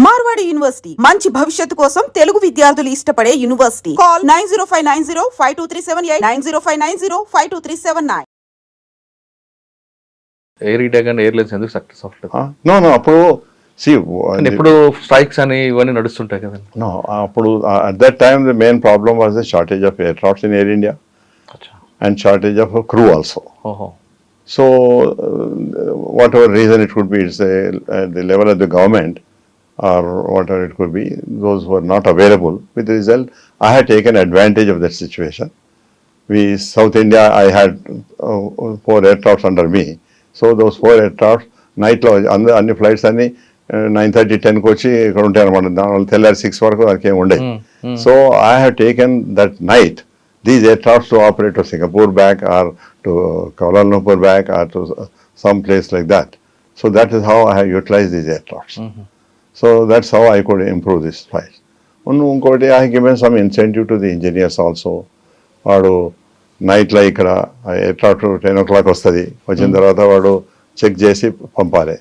Marwadi university మంచి భవిష్యత్తు కోసం తెలుగు విద్యార్థులు ఇష్టపడే యూనివర్సిటీ. కాల్ 9059052378 9059052379. ఎయిర్ ఇండియా కానీ ఎయిర్లైన్స్ ఎందుకు సక్సెస్ అవ్వట్లేదు? నో అప్పుడు ఇప్పుడు స్ట్రైక్స్ అని ఇవన్నీ నడుస్తుంటాయి కదండి. No, అప్పుడు at that time the main problem was the shortage of aircrafts in Air India and shortage of crew also. So whatever reason it could be, it's at the level of the government or whatever it could be, those were not available. With the result, I had taken advantage of that situation. South India, I had 4 aircrafts under me. So those 4 aircrafts, night lo అన్ని flights అన్ని 9:30-10కి వచ్చి ఇక్కడ ఉంటాయి అనమాట. దానివల్ల తెల్లారి 6 వరకు దానికి ఏమి ఉండేది. So I have taken that night these aircrafts to operate to Singapore back or to Kuala Lumpur back or to some place like that. So that is how I have utilized these aircrafts. So that's how I could improve this flight. Unkoti, I have given some incentive to the engineers also. వాడు నైట్లో ఇక్కడ aircraft 10 o'clock వస్తుంది, వచ్చిన తర్వాత వాడు check చేసి పంపాలి.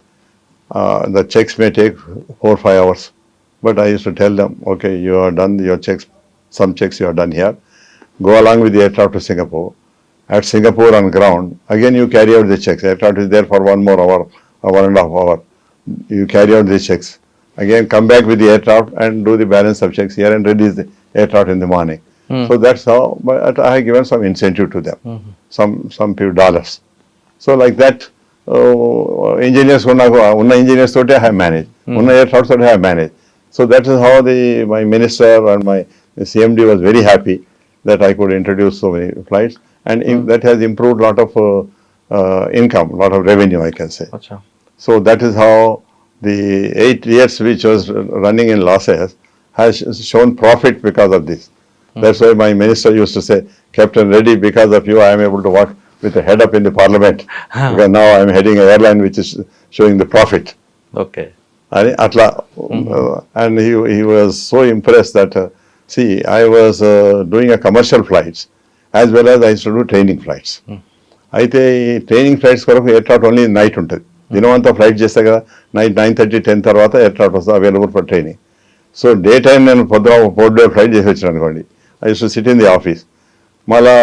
The checks may take 4-5 hours, but I used to tell them, okay, you have done your checks, some checks you have done here, go along with the aircraft to Singapore. At Singapore on ground, again you carry out the checks. Aircraft is there for 1 more hour or 1.5 hours. You carry out the checks. Again come back with the aircraft and do the balance of checks here and release the aircraft in the morning. So that's how, but I have given some incentive to them, some few dollars. So like that, engineers unna engineers tote I have managed, unna aircraft tote I have managed. So that is how my minister and my CMD was very happy that I could introduce so many flights, and that has improved lot of income, lot of revenue, I can say. So that is how the 8 years which was running in losses has shown profit because of this. That's why my minister used to say, Captain Reddy, because of you I am able to work with the head up in the parliament, because now I am heading an airline which is showing the profit. Okay. And he was so impressed that see, I was doing a commercial flights as well as I used to do training flights. అయితే ఈ training flights కొరకు aircraft only night ఉంటుంది. దినం అంతా flight చేస్తే కదా, night 9:30-10 తర్వాత aircraft వస్తుంది available for training. So day time నేను పొద్దున 4 day ఫ్లైట్ చేసి వచ్చాను అనుకోండి, I use to sit in the office. మళ్ళా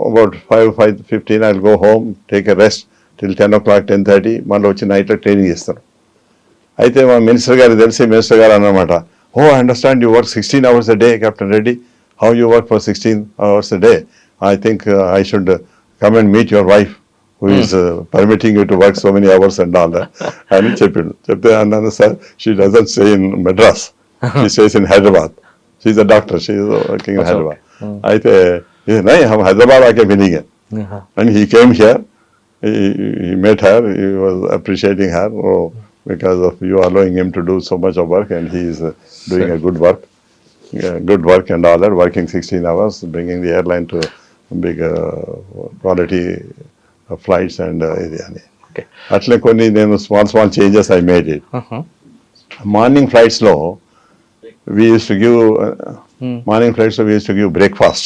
about 5:15 I will go home, take a rest till 10 o'clock 10:30, మళ్ళీ వచ్చి నైట్లో ట్రైనింగ్ చేస్తాను. అయితే మా మినిస్టర్ గారికి తెలిసి మినిస్టర్ గారు అన్నమాట, oh, I understand you work 16 hours a day, Captain Reddy. How you work for 16 hours a day? I think I should come and meet your wife, who is permitting you to work so many hours and all that. And chepte anna sir, she doesn't stay in Madras. She stays in Hyderabad. She is a doctor. She is working in Hyderabad. Aithe nahi hum Hyderabad aake milige. And he came here. He met her. He was appreciating her. Oh, because of you allowing him to do so much of work, and he is doing a good work and all that, working 16 hours, bringing the airline to big quality flights and atle konni nenu small changes I made it. Morning flights lo we used to give breakfast,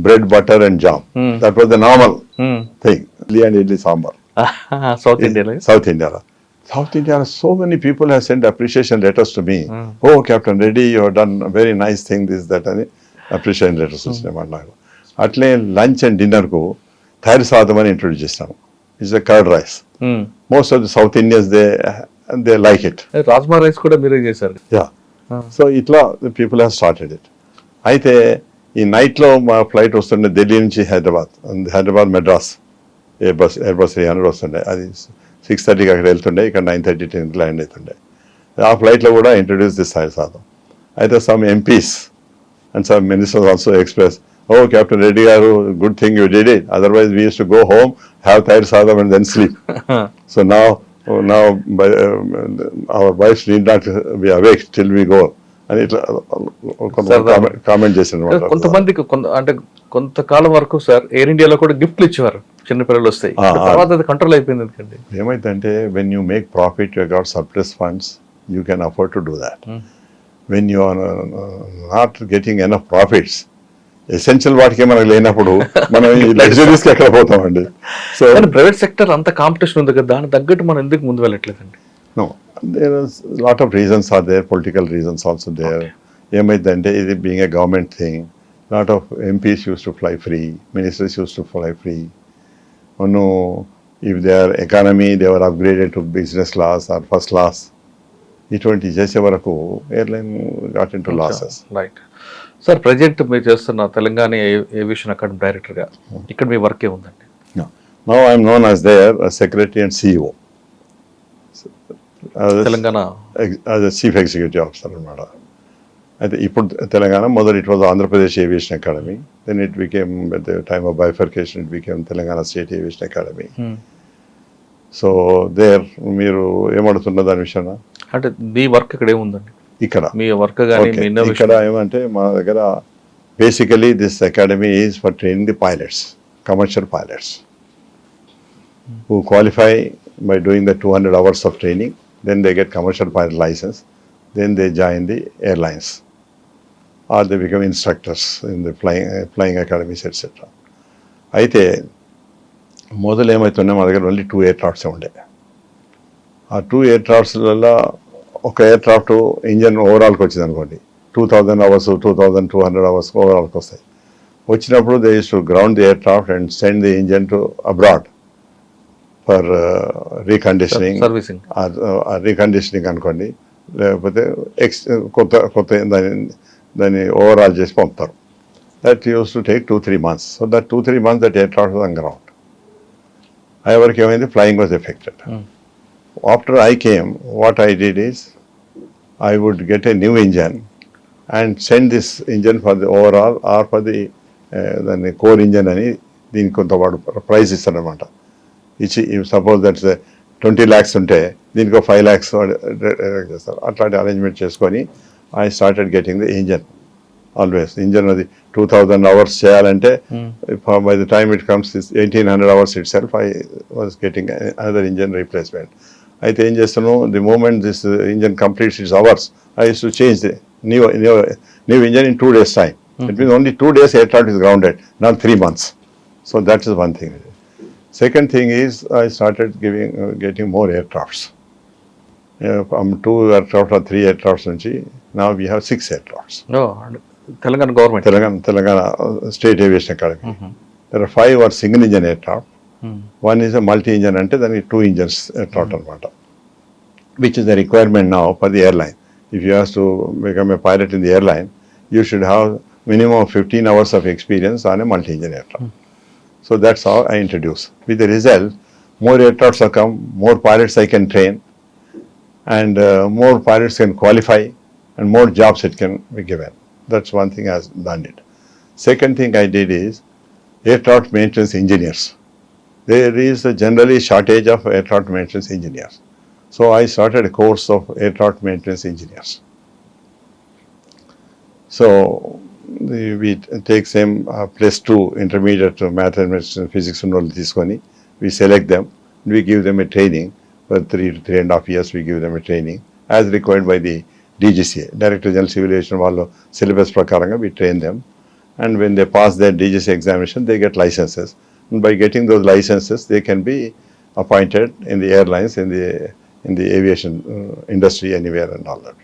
bread, butter and jam. That was the normal thing. Idli and idli sambar. South India. South India, so many people have sent appreciation letters to me. Oh, Captain Reddy, you have done a very nice thing, this, that, and appreciation letters. Atle lunch and dinner ko thair sadam ani introduce chestam. It's a curd rice. Most of the South Indians, they like it. Rajma rice kuda mere chesaru. Yeah. So itla the people have started it. Aithe ee night lo ma flight vastunde Delhi nunchi Hyderabad Madras Airbus 300 vastunde. Adi 6:30కి అక్కడ వెళ్తుండే, ఇక్కడ 9:30-10కి land అవుతుండే. ఆ ఫ్లైట్లో కూడా introduce this thayir sadam. అయితే some MPs and some ministers also express, oh captain Reddy garu, good thing you did it, otherwise we use to go home, have thayir sadam and then sleep. So now our wives need not be awake till we go అని ఇట్లా comment చేసిన. కొంతమందికి అంటే కొంతకాలం వరకు sir air ఇండియాలో కూడా గిఫ్ట్లు ఇచ్చేవారు చిన్నపిల్లలు వస్తాయి, తర్వాత అది కంట్రోల్ అయిపోయింది. ఎందుకంటే ఏమైందంటే when you make profit, you got surplus funds, you can afford to do that. When you are not getting enough profits, essential వాటికి మనకు లేనప్పుడు మనం ఈ లగ్జరీస్ కి ఎక్కడ పోతామండి. సో ప్రైవేట్ సెక్టర్ అంత కాంపిటీషన్ ఉంది కదా, దానికి తగ్గట్టు మనం ఎందుకు ముందు వెళ్ళట్లేదండి? No, There is a lot of reasons are there, political reasons also there. ఏమైందంటే ఇది being a government thing, lot of MPs used to fly free, ministers used to fly free. No, if their economy they were upgraded to business class or first class, ఇటువంటి చేసే వరకు airline got into losses. Right sir, present మీరు చేస్తున్న Telangana aviation academy డైరెక్టర్గా ఇక్కడ మీ work ఏముందండి? Now I am known as their secretary and CEO. Telangana as a chief executive officer అనమాట. అయితే ఇప్పుడు తెలంగాణ మొదలు it was Andhra Pradesh aviation academy, then it became at the time of bifurcation it became Telangana state aviation academy. So there మీరు ఏమడుతున్న దాని విషయం అంటే మీ work ఇక్కడ ఏముందండి? ఇక్కడ మీ వర్క్ కానీ మీ ఇక్కడ ఇన్నోవేషన్ ఏమంటే మా దగ్గర basically this academy is for training the pilots, commercial pilots who qualify by doing the 200 hours of training, then they get commercial pilot license, then they join the airlines or they become instructors in the flying academies etc. అయితే మొదలు ఏమవుతున్నాయి, మా దగ్గర only 2 aircrafts ఉండే. ఆ 2 aircraftsలలో ఒక aircraft engine ఓవరాల్కి వచ్చింది అనుకోండి, 2000 hours 2200 hours ఓవరాల్కి వస్తాయి. వచ్చినప్పుడు they use to ground the aircraft and send the engine to abroad for reconditioning, servicing reconditioning అనుకోండి, లేకపోతే కొత్త దాన్ని ఓవరాల్ చేసి పంపుతారు. That use to take 2-3 months. So that 2-3 months that aircraft was on ground. అయ్యేవరకు ఏమైంది, flying was affected. After I came, what I did is I would get a new engine and send this engine for the overall or for the దాన్ని core engine అని దీనికి కొంత వాడు price ఇస్తాడనమాట. ఇచ్చి suppose that's 20 lakhs ఉంటే దీనికి 5 lakhs చేస్తారు. అట్లాంటి అరేంజ్మెంట్ చేసుకొని I started getting the engine. Always engine అది 2000 hours చేయాలంటే by the time it comes 1800 hours itself I was getting another engine replacement. అయితే ఏం చేస్తాను, the moment this engine completes its hours I use to change the new engine in 2 days time. It means only 2 days aircraft is grounded, not 3 months. So that is one thing. Second thing is I started getting more aircrafts. From 2 aircraft or 3 aircrafts nunchi now we have 6 aircrafts. Telangana government, Telangana State Aviation Academy. There are 5 or single engine aircraft. One is a multi-engine ante దానికి 2 engines aircraft అనమాట, which is the requirement now for the airline. If you have to become a pilot in the airline, you should have minimum of 15 hours of experience on a multi-engine aircraft. So that's how I introduce. With the result, more aircrafts have come, more pilots I can train, and more pilots can qualify, and more jobs it can be given. That's one thing I have done it. Second thing I did is aircraft maintenance engineers. There is a generally shortage of aircraft maintenance engineers. So I started a course of aircraft maintenance engineers. So we take same +2 intermediate mathematics and physics and all this one. We select them, we give them a training for 3 to 3.5 years. We give them a training as required by the DGCA, Director General Civil Aviation వాళ్ళు syllabus ప్రకారంగా we train them, and when they pass their DGCA examination they get licenses, and by getting those licenses they can be appointed in the airlines, in the aviation industry anywhere and all that.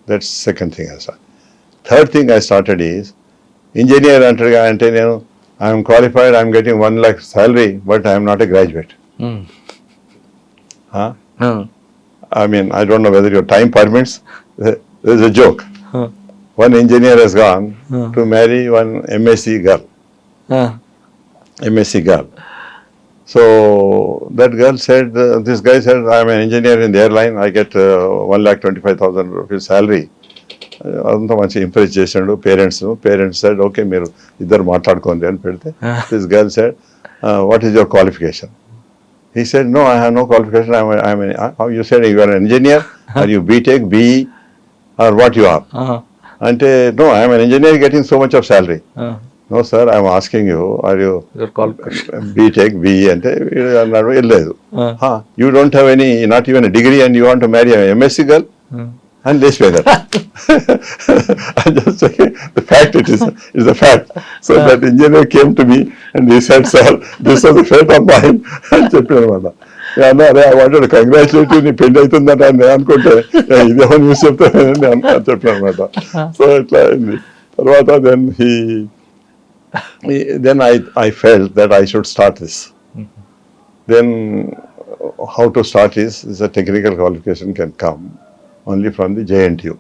That's second thing I started. Third thing I started is engineer ante nenu I am qualified, I am getting 1 lakh salary, but I am not a graduate. I mean, I don't know whether your time permits. There's a joke. One engineer has gone to marry one MSc girl. MSc girl. So that girl said, this guy said, I am an engineer in the airline, I get 1,25,000 rupees salary. అంతా మంచి impress చేసాడు parents said, okay, మీరు ఇద్దరు మాట్లాడుకోండి అని పెడితే this girl said, what is your qualification? He said, no, I have no qualification. You said you are an engineer, are you BTech, BE, or what you are? Ante, no, I am an engineer getting so much of salary. No sir, I am asking you, are you BTech, BE? Ante, you don't have any, not even a degree, and you want to marry an MSc girl? And they say that. I just say, the fact it is a fact. So that engineer came to me and he said, sir, this was a friend of mine. అరే I wanted congratulate నీ పెళ్లి అవుతుందట అని నేను అనుకుంటే ఇదేమో news చెప్తానని నేను చెప్పాను అనమాట. సో ఇట్లా అయింది. తర్వాత then I felt that I should start this. Then how to start is a technical qualification can come only from the JNTU.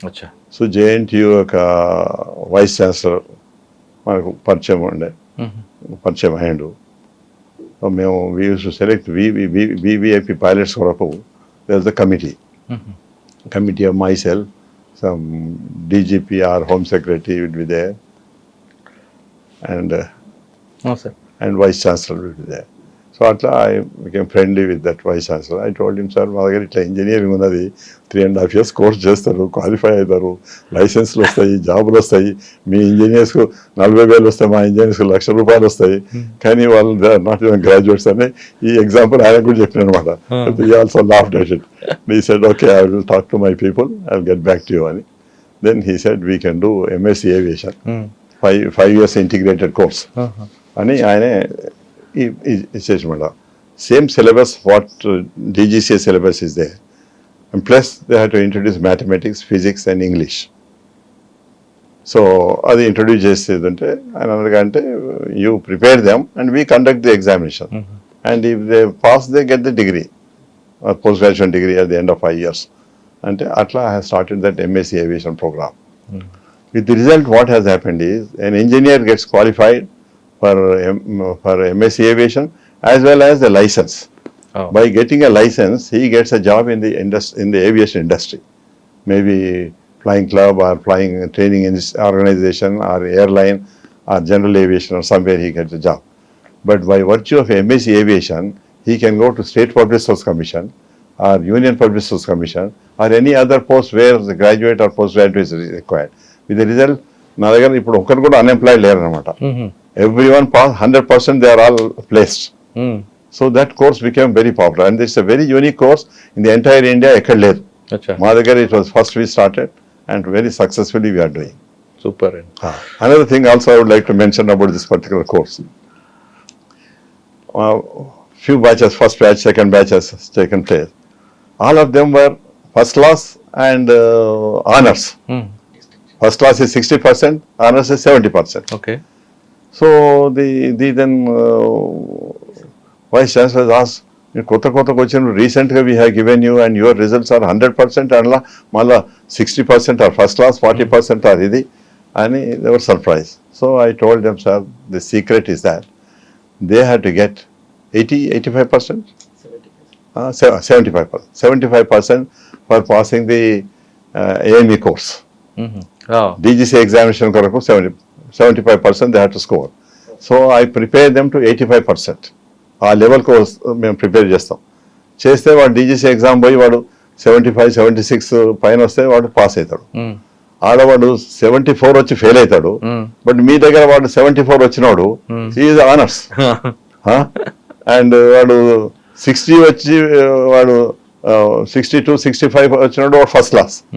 అచ్చా. సో JNTU యొక్క వైస్ ఛాన్సలర్ మనకు పరిచయం ఉండే, పరిచయం అయ్యిండు. మేము we use to select VVIP pilots కొరకు there is a committee of myself, some DGP or Home Secretary would be there, and Vice Chancellor will be there. So atla I became friendly with that Vice Chancellor. I told him, sir, మా దగ్గర ఇట్లా engineering ఉన్నది, 3.5 years course చేస్తారు, qualify అవుతారు, లైసెన్స్లు వస్తాయి, జాబులు వస్తాయి, మీ ఇంజనీర్స్కు 40,000 వస్తాయి, మా ఇంజనీర్స్కు ₹1,00,000 వస్తాయి, కానీ వాళ్ళు నాట్ ఈవెన్ గ్రాడ్యుయేట్స్ అని ఈ ఎగ్జాంపుల్ ఆయన కూడా చెప్పిన అనమాట. He also laughed at it. He said, okay, I will talk to my people, I will get back to you అని. Then he said, we can do MSc Aviation, 5 years integrated course అని ఆయనే ఇచ్చేసమాట. Same syllabus what DGCA syllabus is they, and plus they have to introduce mathematics, physics and English. So అది introduce చేసేదంటే ఆయన అనగానే you prepare them and we conduct the examination, and if they pass they get the degree, post graduation degree at the end of 5 years. అంటే అట్లా I have started that MSc Aviation program. With the result, what has happened is an engineer gets qualified for MSc Aviation as well as the license. Oh. By getting a license, he gets a job in the aviation industry, maybe flying club or flying training organization or airline or general aviation or somewhere he gets a job. But by virtue of MSc Aviation, he can go to State Public Service Commission or Union Public Service Commission or any other post where the graduate or postgraduate is required. With the result, నా దగ్గర ఇప్పుడు ఒకరు కూడా unemployed లేరు అనమాట. Everyone passed 100%, they are all placed. So that course became very popular, and it's a very unique course in the entire India. Ekkada ledhu. అచ్చా. మా దగ్గర it was first we started, and very successfully we are doing. Super. Another thing also I would like to mention about this particular course. Few batches, first batch, second batch has taken place. All of them were first class and honors. First class is 60%, honors is 70%. Okay. So the then Vice Chancellor asked, కొత్తగా వచ్చిన రీసెంట్గా we have given you and your results are 100%, అలా మళ్ళీ 60% are first class, 40% are ఇది అని they were surprise. So I told them, sir, the secret is that they have to get 85%, 75% for passing the AME course. DGCA examination కొరకు 75% they have to score. So I prepare them to 85%. ఆ లెవెల్కు మేము prepare చేస్తే వాడు DGCA exam పోయి వాడు 75, 76 పైన వస్తే వాడు పాస్ అవుతాడు. ఆడవాడు 74 వచ్చి ఫెయిల్ అవుతాడు. బట్ మీ దగ్గర వాడు 74 వచ్చినవాడు ఈజ్ ఆనర్స్. అండ్ వాడు 60 వచ్చి వాడు 62, 65 వచ్చినవాడు వాడు ఫస్ట్ క్లాస్.